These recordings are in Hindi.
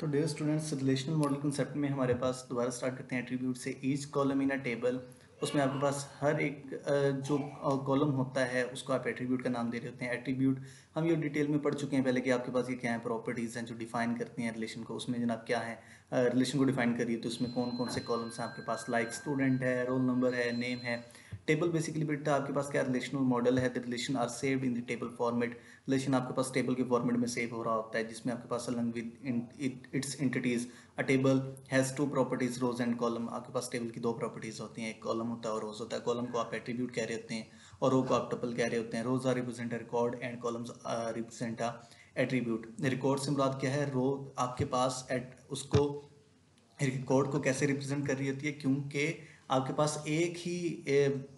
तो dear students, relational model concept में हमारे पास दोबारा स्टार्ट करते हैं एट्रीब्यूट से। Each column in a table, उसमें आपके पास हर एक जो कॉलम होता है उसको आप एट्रीब्यूट का नाम दे रहे होते हैं। एट्रीब्यूट हम ये डिटेल में पढ़ चुके हैं पहले कि आपके पास ये क्या है, प्रॉपर्टीज़ हैं जो डिफाइन करती हैं रिलेशन को। उसमें जनाब क्या है, रिलेशन को डिफाइन करिए तो उसमें कौन कौन से कॉलम्स हैं आपके पास, लाइक स्टूडेंट है, रोल नंबर है, नेम है। टेबल बेसिकली बेटा आपके पास क्या रिलेशनल मॉडल है, the relation are saved in the table format. Relation आपके पास टेबल के फॉर्मेट में सेव हो रहा होता है, जिसमें आपके पास along with its entities a table has two properties, rows and column. आपके पास टेबल की दो प्रॉपर्टीज होती हैं, एक कॉलम होता है और रोज होता है। कॉलम को आप एट्रीब्यूट कह रहे होते हैं और रो को आप टपल कह रहे होते हैं। Rows are represent a record and columns represent a attribute. Record से मुराद क्या है, रो आपके पास एट उसको रिकॉर्ड को कैसे रिप्रेजेंट कर रही होती है, क्योंकि आपके पास एक ही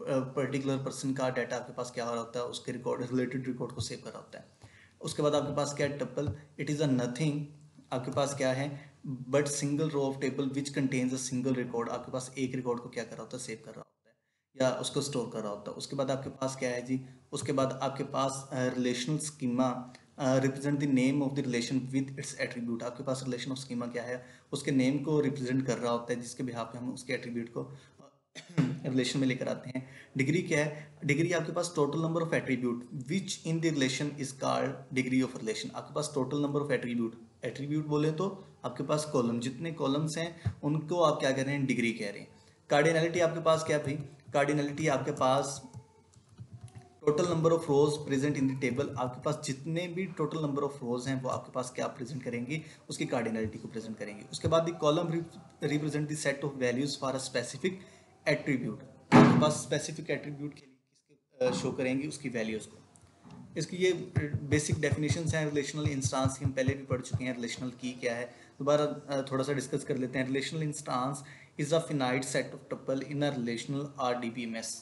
पर्टिकुलर पर्सन का डाटा आपके पास क्या हो रहा होता है, उसके रिकॉर्ड रिलेटेड रिकॉर्ड को सेव कर रहा होता है। उसके बाद आपके पास क्या है, tuple. It is a nothing, आपके पास क्या है, but single row of table which contains a single record. आपके पास एक रिकॉर्ड को क्या कर रहा होता है, सेव कर रहा होता है या उसको स्टोर कर रहा होता है। उसके बाद आपके पास क्या है जी, उसके बाद आपके पास relational schema represent the name of the relation with its attribute. आपके पास रिलेशन ऑफ स्कीमा क्या है, उसके नेम को रिप्रेजेंट कर रहा होता है, जिसके बिहाफ पे हम उसके एट्रीब्यूट को रिलेशन में लेकर आते हैं। डिग्री क्या है, डिग्री आपके पास total number of attribute which in the relation is called degree of relation. आपके पास total number of attribute, attribute बोले तो आपके पास कॉलम, जितने कॉलम्स हैं उनको आप क्या कह रहे हैं, डिग्री कह रहे हैं। कार्डिनलिटी आपके पास क्या है भाई, कार्डिनलिटी आपके पास total number of rows present in the table. आपके पास जितने भी टोटल नंबर ऑफ रोज हैं वो आपके पास क्या प्रेजेंट करेंगे, उसकी कार्डिनलिटी को प्रेजेंट करेंगे। उसके बाद the column represent the set of values for a specific attribute. आपके पास स्पेसिफिक एट्रीब्यूट के लिए किसके शो करेंगे, उसकी वैल्यूज को। इसकी ये बेसिक डेफिनेशंस हैं रिलेशनल इंस्टांस की, हम पहले भी पढ़ चुके हैं। रिलेशनल की क्या है, दोबारा थोड़ा सा डिस्कस कर लेते हैं। Relational instance is a finite set of tuple in a relational RDBMS।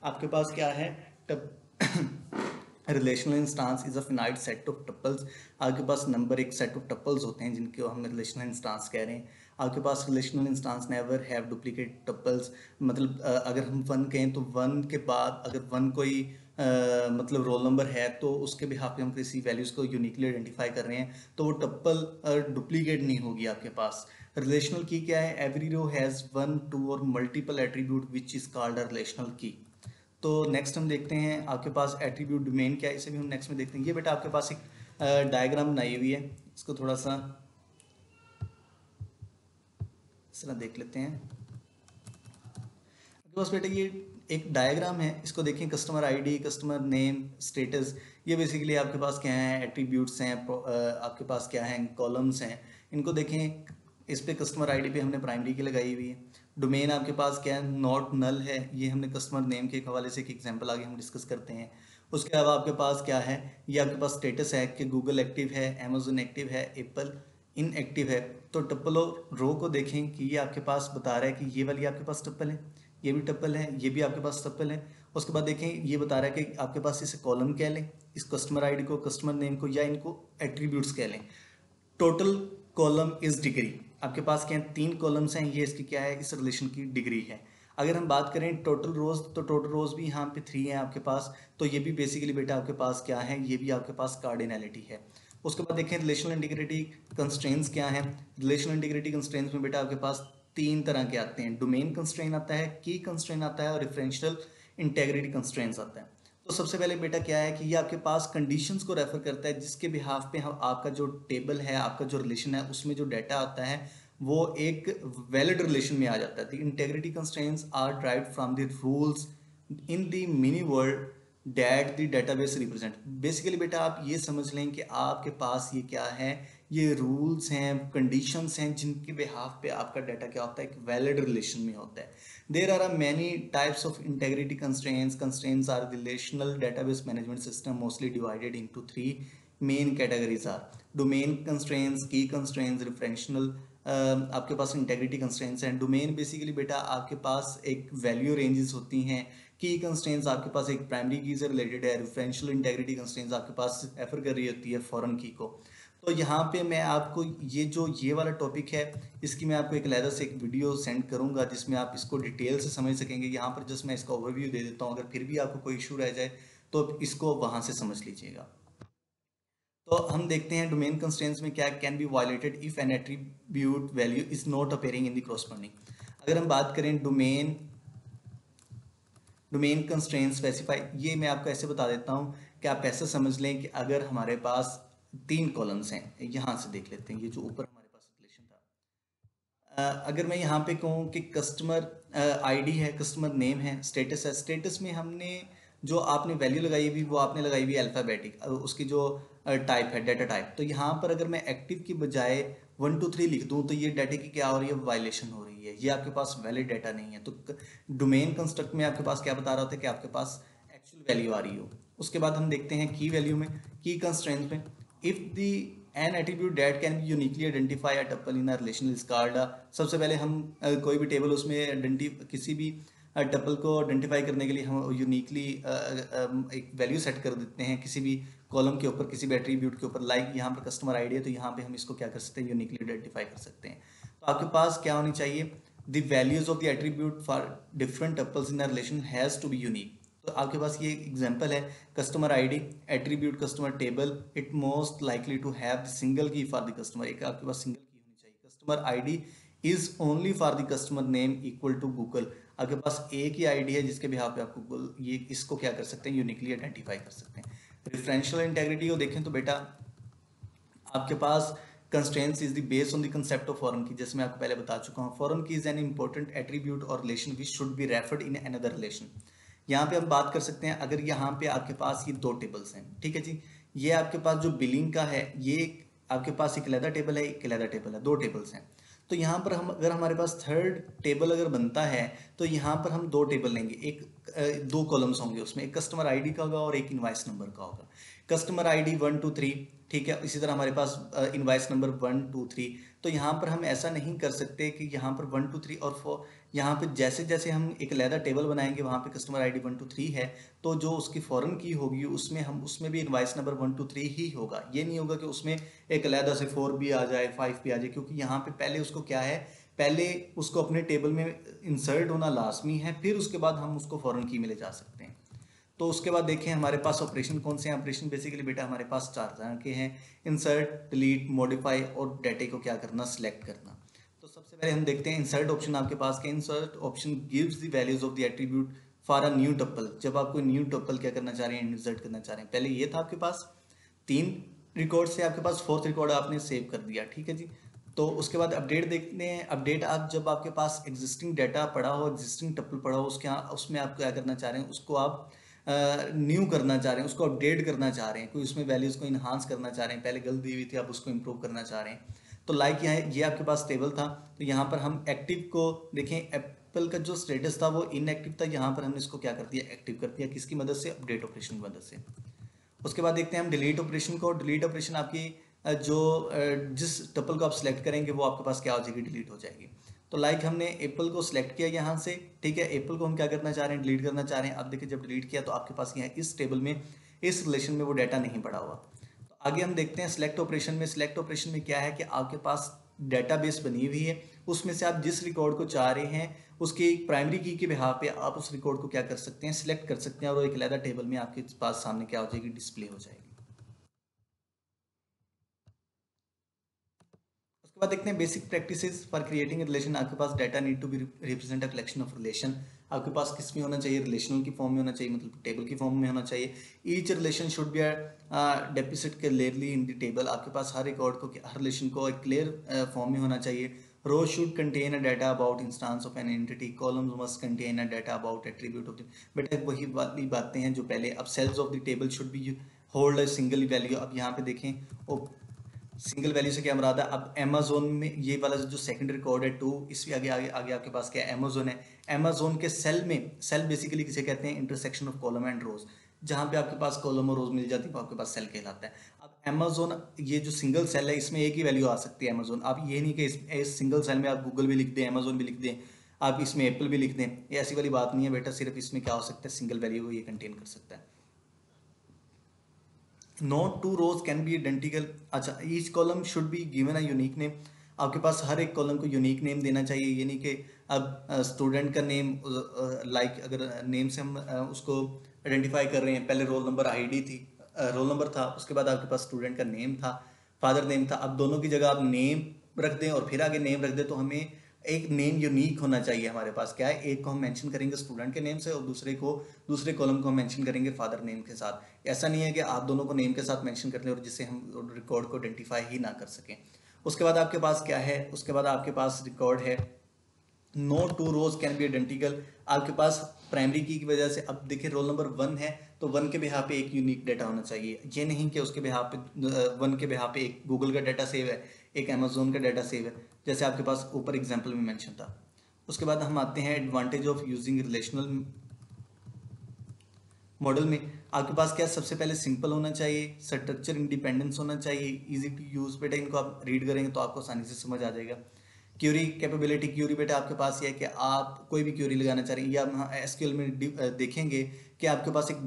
आपके पास क्या है, relational instance is a finite set of tuples. आपके पास नंबर एक सेट ऑफ टपल्स होते हैं जिनको हम रिलेशनल इंस्टांस कह रहे हैं। आपके पास relational instance never have duplicate tuples. मतलब अगर हम वन कहें तो वन के बाद अगर वन कोई मतलब रोल नंबर है तो उसके बिहाफ पे हम किसी वैल्यूज़ को यूनिकली आइडेंटिफाई कर रहे हैं तो वो टप्पल डुप्लीकेट नहीं होगी आपके पास। रिलेशनल की क्या है, every row has one two और multiple attribute which is called a relational key. तो नेक्स्ट हम देखते हैं आपके पास एट्रीब्यूट डोमेन क्या है, इसे भी हम नेक्स्ट में देखते हैं। ये बेटा आपके पास एक डायग्राम बनाई हुई है, इसको थोड़ा सा इस तरह देख लेते हैं। आपके पास बेटा ये एक डायग्राम है, इसको देखें। Customer ID, customer name, status, ये बेसिकली आपके पास क्या है, एट्रीब्यूट्स हैं। आपके पास क्या है, कॉलम्स हैं। इनको देखें, इस पे कस्टमर आईडी पे हमने प्राइमरी की लगाई हुई है। डोमेन आपके पास क्या है, नॉट नल है। ये हमने कस्टमर नेम के हवाले से एक एग्जांपल आगे हम डिस्कस करते हैं। उसके अलावा आपके पास क्या है, ये आपके पास स्टेटस है कि गूगल एक्टिव है, अमेजोन एक्टिव है, एप्पल इनएक्टिव है। तो टप्पल और रो को देखें कि ये आपके पास बता रहा है कि ये वाली आपके पास टप्पल है, ये भी टप्पल है, ये भी आपके पास टप्पल है। उसके बाद देखें, ये बता रहा है कि आपके पास इसे कॉलम कह लें, इस कस्टमर आईडी को, कस्टमर नेम को, या इनको एट्रीब्यूट्स कह लें। Total column is degree. आपके पास क्या है, तीन कॉलम्स हैं, ये इसकी क्या है, इस रिलेशन की डिग्री है। अगर हम बात करें टोटल रोज, तो टोटल रोज भी यहाँ पे 3 है आपके पास। तो ये भी बेसिकली बेटा आपके पास क्या है, ये भी आपके पास कार्डिनलिटी है। उसके बाद देखें रिलेशनल इंटीग्रिटी कंस्ट्रेंट्स क्या है। रिलेशनल इंटीग्रिटी कंस्ट्रेंट्स में बेटा आपके पास 3 तरह के आते हैं। डोमेन कंस्ट्रेंट आता है, की कंस्ट्रेंट आता है और रेफरेंशियल इंटेग्रिटी कंस्ट्रेंट्स आता है। तो सबसे पहले बेटा क्या है कि ये आपके पास कंडीशंस को रेफर करता है, जिसके बिहाफ पे हम आपका जो टेबल है, आपका जो रिलेशन है, उसमें जो डाटा आता है वो एक वैलिड रिलेशन में आ जाता है। The integrity constraints are derived from the rules in the mini world that the database represent. Basically बेटा आप ये समझ लें कि आपके पास ये क्या है, ये रूल्स हैं, कंडीशंस हैं, जिनके बिहाफ पे आपका डाटा क्या होता है, एक वैलिड रिलेशन में होता है। There are many types of integrity constraints. Constraints are relational database management system, mostly divided into 3 main categories are domain constraints, key constraints, referential आपके पास इंटेग्रिटी कंस्ट्रेंट्स हैं। डोमेन बेसिकली बेटा आपके पास एक वैल्यू रेंजेस होती हैं। की कंस्ट्रेंट्स आपके पास एक प्राइमरी की से रिलेटेड है। रेफरेंशियल इंटेग्रिटी कंस्ट्रेंट्स आपके पास रेफर कर रही होती है फॉरेन की को। तो यहाँ पे मैं आपको ये वाला टॉपिक है, इसकी मैं आपको एक अलग से एक वीडियो सेंड करूँगा जिसमें आप इसको डिटेल से समझ सकेंगे। यहाँ पर जस्ट मैं इसका ओवरव्यू दे देता हूँ, अगर फिर भी आपको कोई इशू रह जाए तो इसको वहाँ से समझ लीजिएगा। तो हम देखते हैं डोमेन कंस्ट्रेंट्स में क्या can be violated if N attribute value is not appearing in the corresponding. अगर हम बात करें डोमेन कंस्ट्रेंट स्पेसिफाई, ये मैं आपको ऐसे बता देता हूँ कि आप ऐसे समझ लें कि अगर हमारे पास 3 कॉलम्स हैं, यहाँ से देख लेते हैं, ये जो ऊपर हमारे पास रिलेशन था। अगर मैं यहाँ पे कहूँ कि कस्टमर आईडी है, कस्टमर नेम है, स्टेटस है, स्टेटस में हमने जो आपने वैल्यू लगाई हुई वो आपने लगाई हुई अल्फ़ाबेटिक, उसकी जो टाइप है डाटा टाइप। तो यहाँ पर अगर मैं एक्टिव की बजाय 1 2 3 लिख दूँ तो ये डाटा की क्या हो रही है, वायलेशन हो रही है, ये आपके पास वैलिड डाटा नहीं है। तो डोमेन कंस्ट्रक्ट में आपके पास क्या बता रहा होता है कि आपके पास एक्चुअल वैल्यू आ रही हो। उसके बाद हम देखते हैं की वैल्यू में, की कंस्ट्रेंट में, if the N attribute that can be uniquely identify a tuple in a relational is called. सबसे पहले हम कोई भी टेबल उसमें किसी भी टपल को आइडेंटिफाई करने के लिए हम यूनिकली एक वैल्यू सेट कर देते हैं किसी भी कॉलम के ऊपर, किसी भी एट्रीब्यूट के ऊपर। लाइक यहाँ पर कस्टमर आईडी है तो यहाँ पे हम इसको क्या कर सकते हैं, यूनिकली आइडेंटिफाई कर सकते हैं। तो आपके पास क्या होनी चाहिए, the values of the attribute for different tuples in a relation has to be unique. तो आपके पास ये एग्जांपल है, customer ID attribute customer table, it most likely to have the single key for the customer. एक आपके पास सिंगल की होनी चाहिए। Customer ID is only for the customer name equal to Google. आपके पास एक ही आईडी है जिसके बिहाफ पे आप गूगल ये इसको क्या कर सकते हैं, यूनिकली आइडेंटिफाई कर सकते हैं। रेफरेंशियल इंटेग्रिटी को देखें तो बेटा आपके पास constraints is the base on the concept of foreign key, जैसे मैं आपको पहले बता चुका हूँ। फॉरेन की इज एन इंपॉर्टेंट एट्रीब्यूट और relation which should be referred in another relation. यहाँ पे हम बात कर सकते हैं, अगर यहाँ पे आपके पास ये 2 टेबल्स हैं, ठीक है जी, ये आपके पास जो बिलिंग का है ये आपके पास एक अलग टेबल है, एक अलग टेबल है, 2 टेबल्स हैं। तो यहाँ पर हम अगर हमारे पास थर्ड टेबल अगर बनता है तो यहाँ पर हम 2 टेबल लेंगे, एक 2 कॉलम्स होंगे उसमें, एक कस्टमर आईडी का होगा और एक इनवाइस नंबर का होगा। कस्टमर आईडी 1 2 3, ठीक है। इसी तरह हमारे पास इनवाइस नंबर 1 2 3। तो यहाँ पर हम ऐसा नहीं कर सकते कि यहाँ पर 1 2 3 और 4, यहाँ पे जैसे जैसे हम एक अलग टेबल बनाएंगे वहाँ पे कस्टमर आईडी 1 2 3 है तो जो उसकी फॉरेन की होगी उसमें भी इनवाइस नंबर 1 2 3 ही होगा। ये नहीं होगा कि उसमें एक अलग से 4 भी आ जाए, 5 भी आ जाए, क्योंकि यहाँ पे पहले उसको क्या है, पहले उसको अपने टेबल में इंसर्ट होना लाजमी है, फिर उसके बाद हम उसको फॉरेन की में ले जा सकते हैं। तो उसके बाद देखें हमारे पास ऑपरेशन कौन से हैं। ऑपरेशन बेसिकली बेटा हमारे पास 4 तरह के हैं, इंसर्ट, डिलीट, मॉडिफाई और डाटे को क्या करना, सिलेक्ट करना। तो सबसे पहले हम देखते हैं इंसर्ट ऑप्शन आपके पास के। Insert option gives the values of the attribute for a new tuple. जब आप कोई न्यू टपल क्या करना चाह रहे हैं, इंसर्ट करना चाह रहे हैं, पहले ये था आपके पास 3 रिकॉर्ड से आपके पास 4th रिकॉर्ड आपने सेव कर दिया, ठीक है जी। तो उसके बाद अपडेट देखते हैं। अपडेट आप जब आपके पास एग्जिस्टिंग डाटा पड़ा हो, एग्जिस्टिंग टपल पड़ा हो, उसमें आप क्या करना चाह रहे हैं, उसको आप न्यू करना चाह रहे हैं, उसको अपडेट करना चाह रहे हैं, कोई उसमें वैल्यूज़ को इन्हांस करना चाह रहे हैं, पहले गलत दी हुई थी आप उसको इम्प्रूव करना चाह रहे हैं। तो लाइक यहाँ ये आपके पास टेबल था, तो यहाँ पर हम एक्टिव को देखें, एप्पल का जो स्टेटस था वो इनएक्टिव था, यहाँ पर हमने इसको क्या कर दिया, एक्टिव कर दिया, किसकी मदद से, अपडेट ऑपरेशन की मदद से। उसके बाद देखते हैं हम डिलीट ऑपरेशन को। डिलीट ऑपरेशन आपकी जिस टपल को आप सिलेक्ट करेंगे वो आपके पास क्या हो जाएगी, डिलीट हो जाएगी। तो लाइक हमने एप्पल को सिलेक्ट किया यहाँ से, ठीक है, एप्पल को हम क्या करना चाह रहे हैं, डिलीट करना चाह रहे हैं। अब देखिए जब डिलीट किया तो आपके पास यहाँ इस टेबल में, इस रिलेशन में वो डाटा नहीं पड़ा हुआ। तो आगे हम देखते हैं सिलेक्ट ऑपरेशन में। सिलेक्ट ऑपरेशन में क्या है कि आपके पास डेटाबेस बनी हुई है, उसमें से आप जिस रिकॉर्ड को चाह रहे हैं उसकी प्राइमरी की के बिहाफ पे आप उस रिकॉर्ड को क्या कर सकते हैं, सिलेक्ट कर सकते हैं, और एक अलग टेबल में आपके पास सामने क्या हो जाएगी, डिस्प्ले हो जाएगी। उसके बाद देखते हैं basic practices for creating relation. आपके पास data need to be represent a collection of relation. आपके पास किस में होना चाहिए, रिलेशनल की फॉर्म में होना चाहिए, मतलब टेबल की फॉर्म में होना चाहिए। Each relation should be deficit clearly in the table. आपके पास हर रिकॉर्ड को, हर रिलेशन को एक क्लियर फॉर्म में होना चाहिए। Row should contain a data about instance of an entity. Columns must contain a data about attribute of the. बेटा वही वाली बातें हैं जो पहले। अब cells of the table should be hold a single value. अब यहाँ पे देखें सिंगल वैल्यू से क्या मुराद है। अब अमेजोन में ये वाला जो सेकंड रिकॉर्ड है 2, इसके आगे आगे आगे आपके पास क्या है, अमेजोन है। अमेजोन के सेल में, सेल बेसिकली किसे कहते हैं, इंटरसेक्शन ऑफ कॉलम एंड रोज। जहाँ पे आपके पास कॉलम और रोज मिल जाती है वो आपके पास सेल कहलाता है। अब अमेजोन ये जो सिंगल सेल है इसमें एक ही वैल्यू आ सकती है अमेजोन। आप ये नहीं कि इस सिंगल सेल में आप गूगल भी लिख दें, अमेजोन भी लिख दें, आप इसमें एप्पल भी लिख दें, ये ऐसी वाली बात नहीं है बेटा। सिर्फ इसमें क्या हो सकता है, सिंगल वैल्यू को ये कंटेन कर सकता है। No two rows can be identical. अच्छा, each column should be given a unique name. आपके पास हर एक कॉलम को यूनिक नेम देना चाहिए, ये नहीं कि अब स्टूडेंट का नेम लाइक अगर नेम से हम उसको आइडेंटिफाई कर रहे हैं, पहले रोल नंबर आईडी थी, रोल नंबर था, उसके बाद आपके पास स्टूडेंट का नेम था, फादर नेम था, अब दोनों की जगह आप नेम रख दें और फिर आगे नेम रख दें, तो हमें एक नेम यूनिक होना चाहिए। हमारे पास क्या है, एक को हम मेंशन करेंगे स्टूडेंट के नेम से और दूसरे कॉलम को हम मेंशन करेंगे फादर नेम के साथ। ऐसा नहीं है कि आप दोनों को नेम के साथ मेंशन कर लें और जिससे हम रिकॉर्ड को आइडेंटिफाई ही ना कर सकें। उसके बाद आपके पास क्या है, उसके बाद आपके पास रिकॉर्ड है no two rows can be identical. आपके पास प्राइमरी की वजह से अब देखिए रोल नंबर 1 है तो 1 के बिहाफ पे एक यूनिक डाटा होना चाहिए, ये नहीं कि उसके बिहाफ पे 1 के बिहाफ पे एक गूगल का डाटा सेव है, एक अमेजोन का डाटा सेव है, जैसे आपके पास ऊपर एग्जांपल में मेंशन था। उसके बाद हम आते हैं advantage of using relational model में। आपके पास क्या सबसे पहले सिंपल होना चाहिए, स्ट्रक्चर इंडिपेंडेंस होना चाहिए, इजी टू यूज। बेटा इनको आप रीड करेंगे तो आपको आसानी से समझ आ जाएगा। क्यूरी कैपेबिलिटी, क्यूरी बेटा आपके पास ये है कि आप कोई भी क्यूरी लगाना चाह रहे हैं, या हम एसक्यूएल में देखेंगे कि आपके पास एक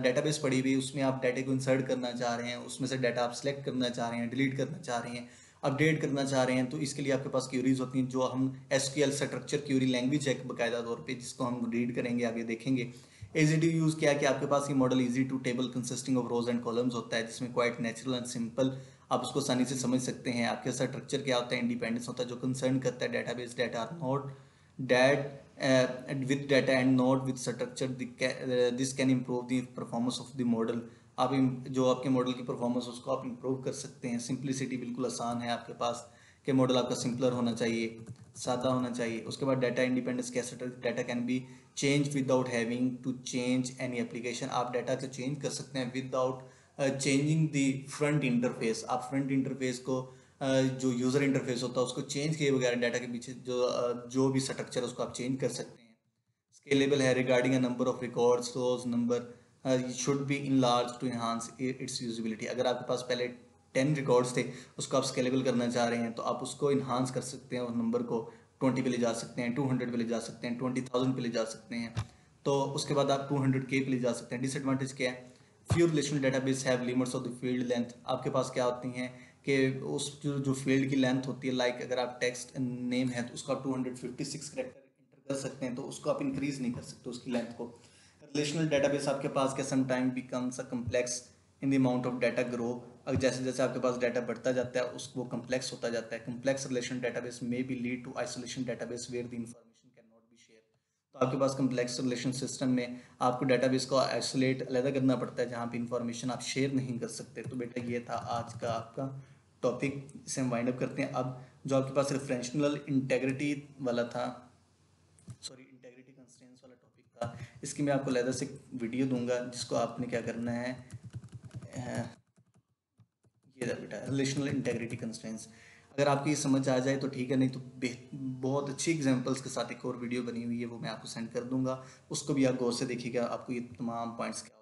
डेटाबेस पड़ी हुई है, उसमें आप डाटा को इंसर्ट करना चाह रहे हैं, उसमें से डाटा आप सेलेक्ट करना चाह रहे हैं, डिलीट करना चाह रहे हैं, अपडेट करना चाह रहे हैं, तो इसके लिए आपके पास क्यूरीज होती हैं, जो हम एसक्यूएल स्ट्रक्चर क्यूरी लैंग्वेज है बाकायदा तौर पे, जिसको हम रीड करेंगे आगे देखेंगे। इजी टू यूज़ क्या है कि आपके पास ये model easy to table consisting of rows and columns होता है, जिसमें क्वाइट नेचुरल एंड सिंपल, आप उसको आसानी से समझ सकते हैं। आपके स्ट्रक्चर क्या होता है, इंडिपेंडेंस होता है, जो कंसर्न करता है database data are not that with data and not with structure, this can improve the performance of the model. आप जो आपके मॉडल की परफॉर्मेंस उसको आप इम्प्रूव कर सकते हैं। सिंप्लिसिटी बिल्कुल आसान है आपके पास कि मॉडल आपका सिंपलर होना चाहिए, सादा होना चाहिए। उसके बाद डाटा इंडिपेंडेंस कैसे, data can be change without having to change any application. आप डाटा को चेंज कर सकते हैं without changing the front interface. आप फ्रंट इंटरफेस को जो यूज़र इंटरफेस होता है उसको चेंज किए बगैर डाटा के पीछे जो भी स्ट्रक्चर है उसको आप चेंज कर सकते हैं। स्केलेबल है, regarding a number of records, rows number should be in large to enhance its usability. अगर आपके पास पहले 10 रिकॉर्ड्स थे, उसको आप स्केलेबल करना चाह रहे हैं, तो आप उसको इन्हांस कर सकते हैं, उस नंबर को 20 पे ले जा सकते हैं, 200 पे ले जा सकते हैं, 20,000 पे ले जा सकते हैं, तो उसके बाद आप 200K पे ले जा सकते हैं। डिसएडवांटेज क्या है, few relational database have limits of the field length. आपके पास क्या होती हैं कि उस जो फील्ड की लेंथ होती है, लाइक अगर आप टेक्स्ट नेम है तो उसको आप 256 करेक्टर इंटर कर सकते हैं, तो उसको आप इंक्रीज नहीं कर सकते उसकी लेंथ को। रिलेशनल डेटाबेस आपके पास क्या some time becomes a complex in the amount of data grow. और जैसे जैसे आपके पास डाटा बढ़ता जाता है उसको कम्प्लेक्स होता जाता है। Complex relational database may be lead to isolation database where the information can not be share. तो आपके पास कम्प्लेक्स रिलेशन सिस्टम में आपको डेटाबेस को आइसोलेट अलग करना पड़ता है, जहाँ पे इंफॉर्मेशन आप शेयर नहीं कर सकते। तो बेटा ये था आज का आपका टॉपिक, इसे हम वाइंड अप करते हैं। अब जो आपके पास रेफरेंशियल इंटेग्रिटी वाला था, सॉरी इंटेग्रिटी कंस्ट्रेंट्स वाला टॉपिक था, इसकी मैं आपको अलग से वीडियो दूंगा, जिसको आपने क्या करना है, ये था बेटा रिलेशनल इंटेग्रिटी कंस्ट्रेंट्स। अगर आपकी ये समझ आ जाए तो ठीक है, नहीं तो बहुत अच्छी एग्जांपल्स के साथ एक और वीडियो बनी हुई है, वो मैं आपको सेंड कर दूंगा, उसको भी आप गौर से देखिएगा, आपको ये तमाम पॉइंट्स क्या